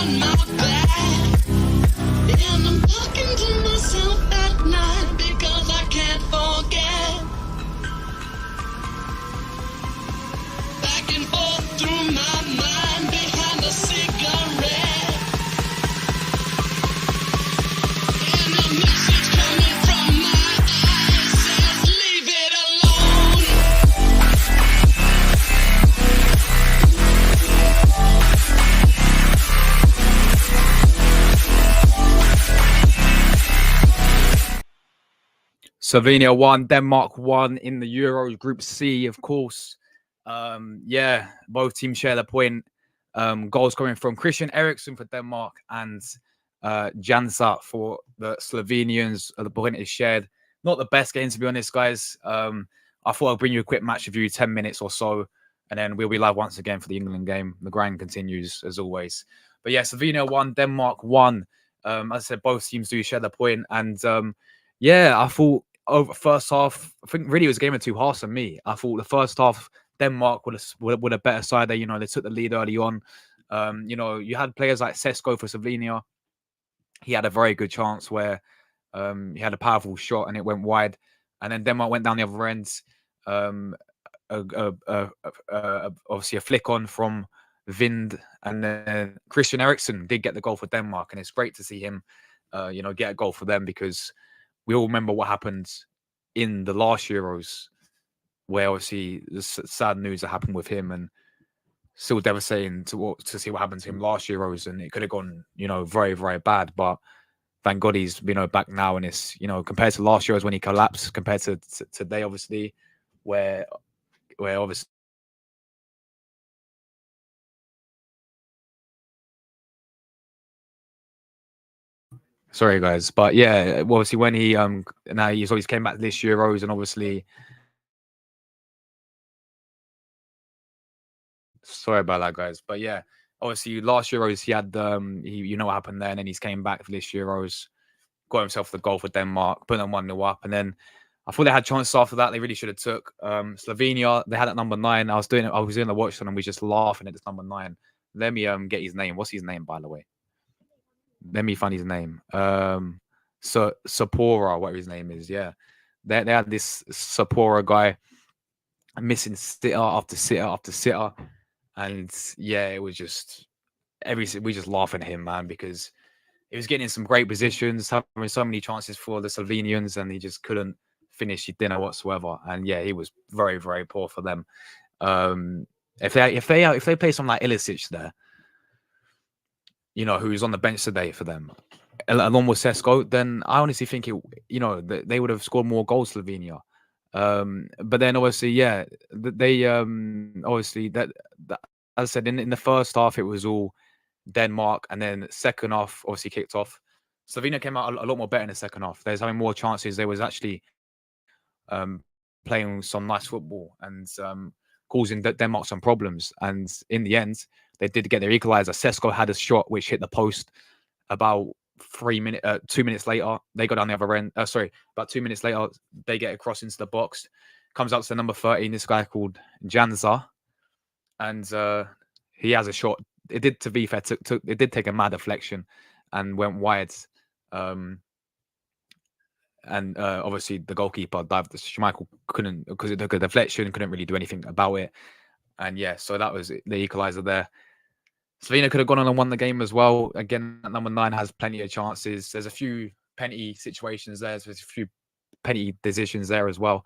on my back, and I'm talking to myself at night because I can't forget. Back and forth through my mind behind a cigarette, and a message coming from my eyes says, leave it alone. Slovenia won, Denmark won in the Euros Group C, of course. Yeah, both teams share the point. Goals coming from Christian Eriksen for Denmark and Jansa for the Slovenians. The point is shared. Not the best game, to be honest, guys. I thought I'd bring you a quick match review, 10 minutes or so, and then we'll be live once again for the England game. The grind continues, as always. But yeah, Slovenia won, Denmark won. As I said, both teams do share the point. And yeah, I thought over first half, I think really it was a game of two halves for me. I thought the first half, Denmark with a better side there. You know, they took the lead early on. You know, you had players like Sesko for Slovenia. He had a very good chance where he had a powerful shot and it went wide. And then Denmark went down the other end. Obviously a flick on from Vind, and then Christian Eriksen did get the goal for Denmark. And it's great to see him, you know, get a goal for them, because we all remember what happened in the last Euros, where obviously the sad news that happened with him, and still devastating to see what happened to him last Euros, and it could have gone, you know, very, very bad. But thank God he's, you know, back now, and it's, you know, compared to last Euros when he collapsed, compared to today, obviously, where obviously. Sorry, guys, but yeah, obviously when he now he's always came back to this Euros, and obviously, sorry about that, guys, but yeah, obviously last Euros he had you know what happened there, and then he's came back for this Euros, got himself the goal for Denmark, put them 1-0 up, and then I thought they had chances after that. They really should have took Slovenia. They had at number 9. I was doing the watch and we just laughing at this number 9. Let me get his name. What's his name, by the way? Let me find his name. Sapora, whatever his name is. Yeah, they had this Sapora guy missing sitter after sitter after sitter, and yeah, it was just we just laughing at him, man, because he was getting in some great positions, having so many chances for the Slovenians, and he just couldn't finish his dinner whatsoever. And yeah, he was very, very poor for them. If they play someone like Ilicic there, you know, who's on the bench today for them, along with Sesko, then I honestly think they would have scored more goals, Slovenia. But then obviously, yeah, they obviously that as I said, in the first half it was all Denmark, and then second half obviously kicked off. Slovenia came out a lot more better in the second half. They was having more chances. They was actually playing some nice football and causing Denmark some problems. And in the end, they did get their equaliser. Sesko had a shot which hit the post. About 2 minutes later, they go down the other end. About 2 minutes later, they get across into the box. Comes out to the number 13, this guy called Jansa, and he has a shot. It did, to be fair, it did take a mad deflection and went wide. And obviously the goalkeeper dived. Schmeichel couldn't, because it took a deflection, couldn't really do anything about it. And yeah, so that was the equaliser there. Slovenia could have gone on and won the game as well. Again, number 9 has plenty of chances. There's a few penalty situations there. There's a few penalty decisions there as well,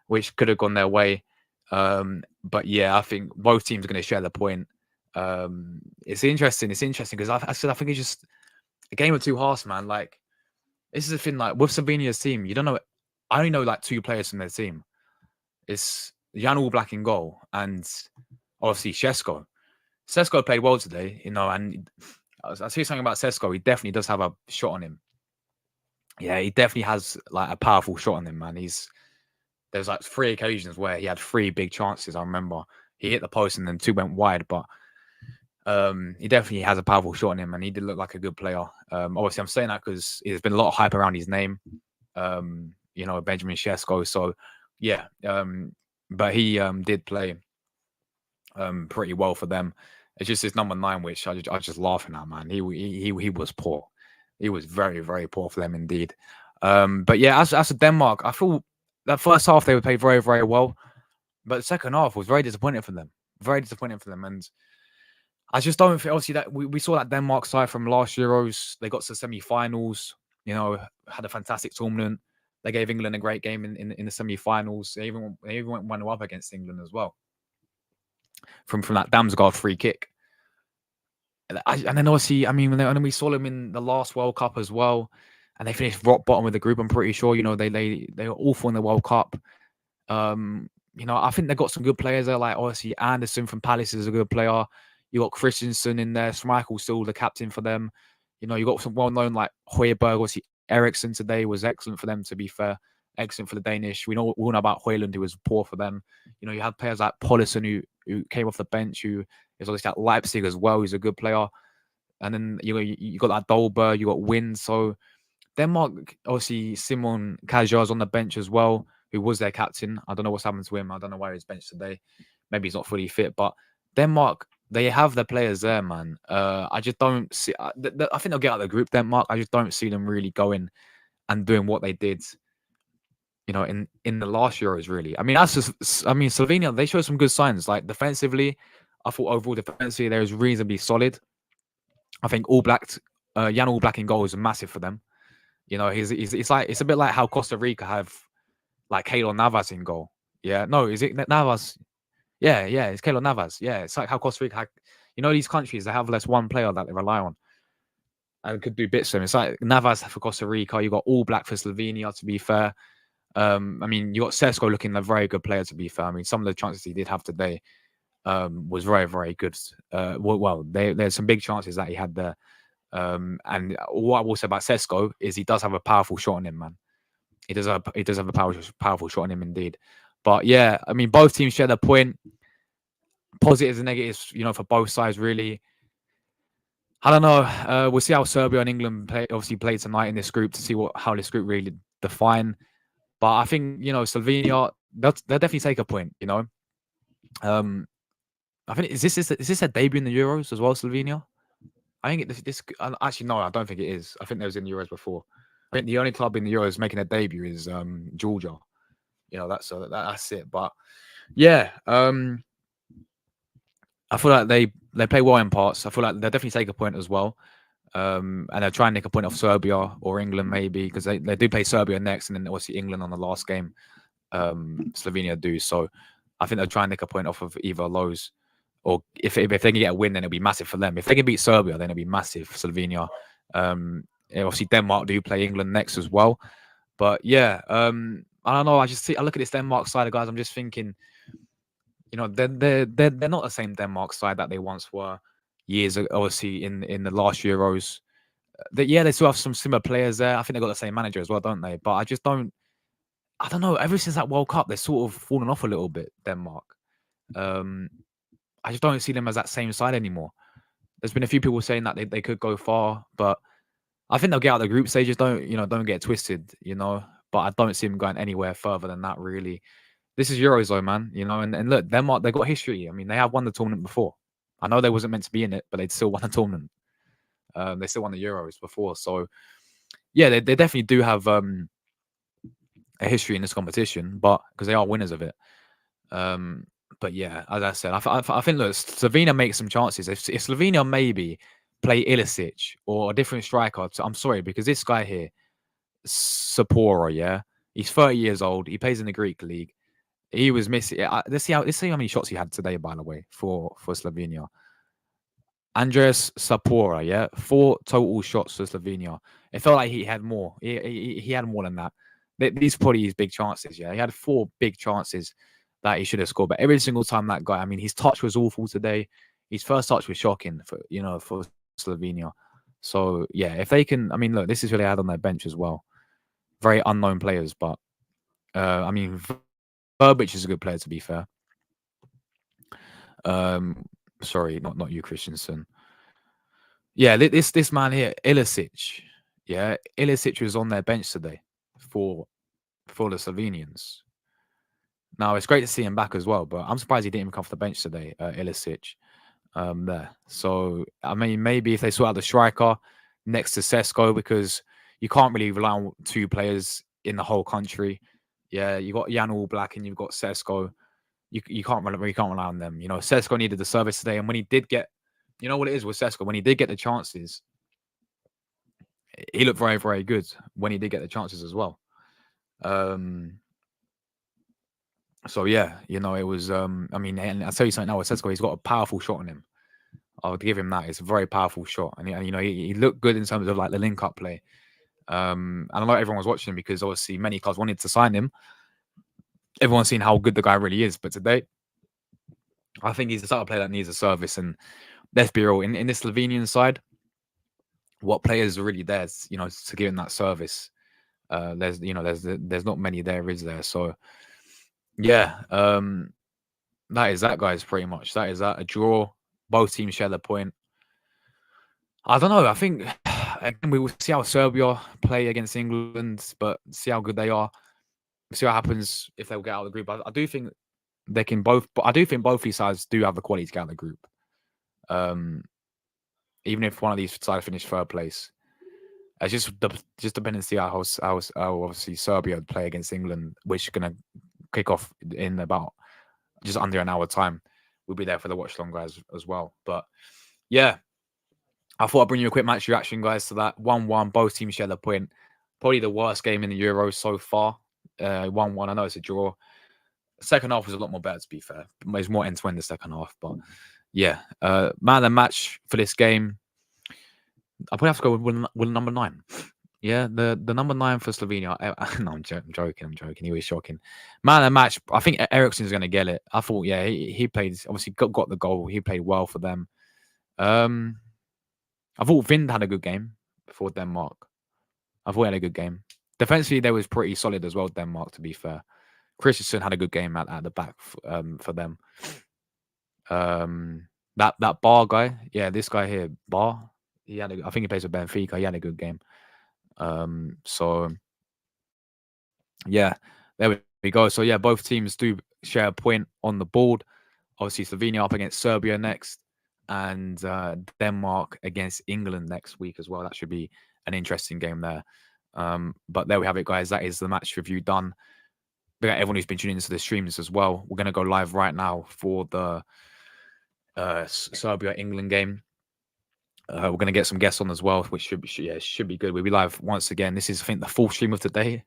which could have gone their way. But yeah, I think both teams are going to share the point. It's interesting. It's interesting because I think it's just a game of two halves, man. Like, this is the thing. Like with Slovenia's team, you don't know. I only know like 2 players from their team. It's Jan Oblak in goal, and obviously Sesko. Sesko played well today, you know, and I see something about Sesko. He definitely does have a shot on him. Yeah, he definitely has like a powerful shot on him, man. There's like 3 occasions where he had 3 big chances. I remember he hit the post and then 2 went wide, but he definitely has a powerful shot on him, and he did look like a good player. Obviously, I'm saying that because there's been a lot of hype around his name, you know, Benjamin Sesko. So yeah, but he did play pretty well for them. It's just his number 9, which I just laughing at, man. He was poor. He was very, very poor for them indeed. But yeah, as for Denmark, I feel that first half they would play very, very well, but the second half was very disappointing for them. Very disappointing for them, and I just don't think. Obviously, that we saw that Denmark side from last Euros. They got to semi-finals. You know, had a fantastic tournament. They gave England a great game in the semi-finals. They even went 1-0 up against England as well from that Damsgaard free kick. And then obviously, I mean, and then we saw them in the last World Cup as well, and they finished rock bottom of the group. I'm pretty sure. You know, they were awful in the World Cup. You know, I think they got some good players there. Like obviously Anderson from Palace is a good player. You got Christensen in there. Schmeichel's still the captain for them. You know, you got some well-known like Højbjerg. Obviously, Eriksson today was excellent for them. To be fair, excellent for the Danish. We all know about Højlund, who was poor for them. You know, you had players like Poulsen who came off the bench, who is obviously at Leipzig as well. He's a good player. And then you got that Dolber, you got Wind. So Denmark, obviously Simon Kjær's on the bench as well, who was their captain. I don't know what's happened to him. I don't know why he's benched today. Maybe he's not fully fit. But Denmark, they have the players there, man. I just don't see. I think they'll get out of the group. Denmark. I just don't see them really going and doing what they did. You know, in the last Euros, really. I mean, Slovenia. They showed some good signs. Like defensively, I thought overall defensively they was reasonably solid. I think Jan All Black in goal is massive for them. You know, it's a bit like how Costa Rica have like Keylor Navas in goal. Yeah, no, is it Navas? Yeah, it's Keylor Navas. Yeah, it's like how Costa Rica, you know, these countries they have less one player that they rely on and could do bits for them. It's like Navas for Costa Rica. You got All Black for Slovenia. To be fair, I mean, you got Sesko looking a very good player. To be fair, I mean, some of the chances he did have today was very, very good. There's some big chances that he had there. And what I will say about Sesko is he does have a powerful shot on him, man. He does have a powerful shot on him indeed. But yeah, I mean, both teams share their point. Positives and negatives, you know, for both sides, really. I don't know. We'll see how Serbia and England play tonight in this group to see how this group really define. But I think, you know, Slovenia, they'll definitely take a point, you know. I think is this their debut in the Euros as well, Slovenia? I think this actually no, I don't think it is. I think they was in the Euros before. I think the only club in the Euros making a debut is Georgia. You know, that's it. But yeah, I feel like they play well in parts. I feel like they'll definitely take a point as well. And they'll try and nick a point off Serbia or England maybe, because they do play Serbia next and then obviously England on the last game. Slovenia do. So I think they'll try and nick a point off of either of those. Or if they can get a win, then it'll be massive for them. If they can beat Serbia, then it'll be massive for Slovenia. Obviously Denmark do play England next as well. But yeah, I don't know. I look at this Denmark side of guys. I'm just thinking, you know, they're not the same Denmark side that they once were years ago. Obviously in the last Euros, they still have some similar players there. I think they got the same manager as well, don't they? But I don't know. Ever since that World Cup, they're sort of fallen off a little bit. Denmark. I just don't see them as that same side anymore. There's been a few people saying that they could go far, but I think they'll get out of the group stages. Don't get twisted, you know. But I don't see them going anywhere further than that, really. This is Euros, though, man. You know, and look, Denmark, they got history. I mean, they have won the tournament before. I know they wasn't meant to be in it, but they'd still won the tournament. They still won the Euros before. So, yeah, they definitely do have a history in this competition, but because they are winners of it. But yeah, as I said, I think look, Slovenia makes some chances. If Slovenia maybe play Ilicic or a different striker, I'm sorry, because this guy here, Sapora, yeah, he's 30 years old. He plays in the Greek league. He was missing. Let's see how many shots he had today, by the way, for Slovenia. Andres Sapora, yeah, 4 total shots for Slovenia. It felt like he had more. He had more than that. These are probably his big chances. Yeah, he had 4 big chances that he should have scored. But every single time that guy, I mean, his touch was awful today. His first touch was shocking for Slovenia. So yeah, if they can, I mean, look, this is who they had on their bench as well. Very unknown players, but I mean, Verbic is a good player to be fair. Sorry, not you, Christensen. Yeah, this man here, Ilicic. Yeah, Ilicic was on their bench today for the Slovenians. Now, it's great to see him back as well, but I'm surprised he didn't even come off the bench today, Ilicic. there. So I mean, maybe if they sort out the striker next to Sesko, because you can't really rely on 2 players in the whole country. Yeah, you got Jan All Black and you've got Sesko. You can't rely on them. You know, Sesko needed the service today, and when he did get, you know what it is with Sesko, when he did get the chances, he looked very, very good when he did get the chances as well. So yeah, you know, it was I mean, and I'll tell you something now with Sesko, he's got a powerful shot on him. I would give him that. It's a very powerful shot. And you know, he looked good in terms of like the link up play. And I know everyone was watching him because obviously many clubs wanted to sign him. Everyone's seen how good the guy really is. But today, I think he's the sort of player that needs a service. And let's be real, in this Slovenian side, what players are really there, you know, to give him that service? There's not many there, is there? So yeah, that is that, guys. Pretty much that is that. A draw. Both teams share the point. I don't know. I think again, we will see how Serbia play against England, but see how good they are. See what happens if they'll get out of the group. I do think they can both. But I do think both these sides do have the quality to get out of the group. Even if one of these sides finish third place, it's just depending to see how obviously Serbia play against England, which is going to kick off in about just under an hour time. We'll be there for the watch long, guys, as well. But yeah, I thought I'd bring you a quick match reaction, guys, to that 1-1. Both teams share the point. Probably the worst game in the Euros so far. 1-1. I know it's a draw. Second half was a lot more better, to be fair. There's more end-to-end the second half. But yeah, man of the match for this game, I'll probably have to go with number 9. Yeah, the number 9 for Slovenia. No, I'm joking. He was shocking. Man of the match, I think Eriksen's going to get it. I thought, yeah, he played, obviously got the goal. He played well for them. I thought Vind had a good game for Denmark. I thought he had a good game. Defensively, they was pretty solid as well, Denmark, to be fair. Christensen had a good game at the back for them. That Bar guy, yeah, this guy here, Bar, I think he plays for Benfica. He had a good game. So yeah, there we go. So yeah, both teams do share a point on the board. Obviously, Slovenia up against Serbia next, and Denmark against England next week as well. That should be an interesting game there. But there we have it, guys. That is the match review done. We got everyone who's been tuning into the streams as well. We're going to go live right now for the Serbia-England game. We're going to get some guests on as well, which should be good. We'll be live once again. This is, I think, the 4th stream of today.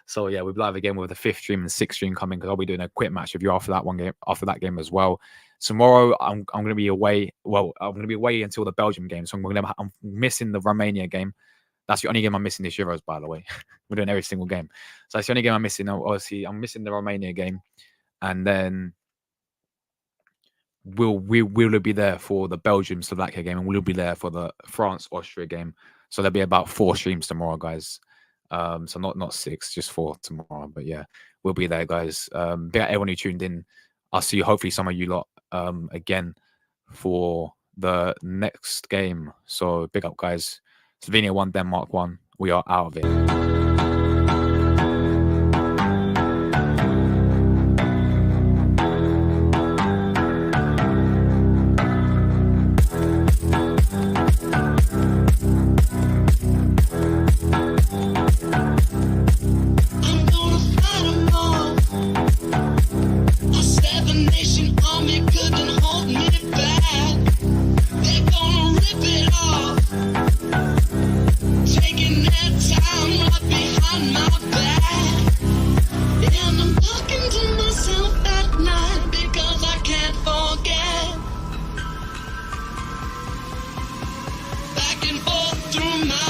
So yeah, we'll be live again with the 5th stream and 6th stream coming, because I'll be doing a quick match review after that game as well. Tomorrow I'm going to be away. Well, I'm going to be away until the Belgium game, so I'm missing the Romania game. That's the only game I'm missing this Euros, by the way. We're doing every single game, so that's the only game I'm missing. Obviously, I'm missing the Romania game, and then we'll be there for the Belgium-Slovakia game, and we'll be there for the France-Austria game. So there'll be about 4 streams tomorrow, guys. So not 6, just 4 tomorrow. But yeah, we'll be there, guys. Big up everyone who tuned in. I'll see you, hopefully some of you lot again for the next game. So big up, guys. Slovenia 1, Denmark 1. We are out of it. Through my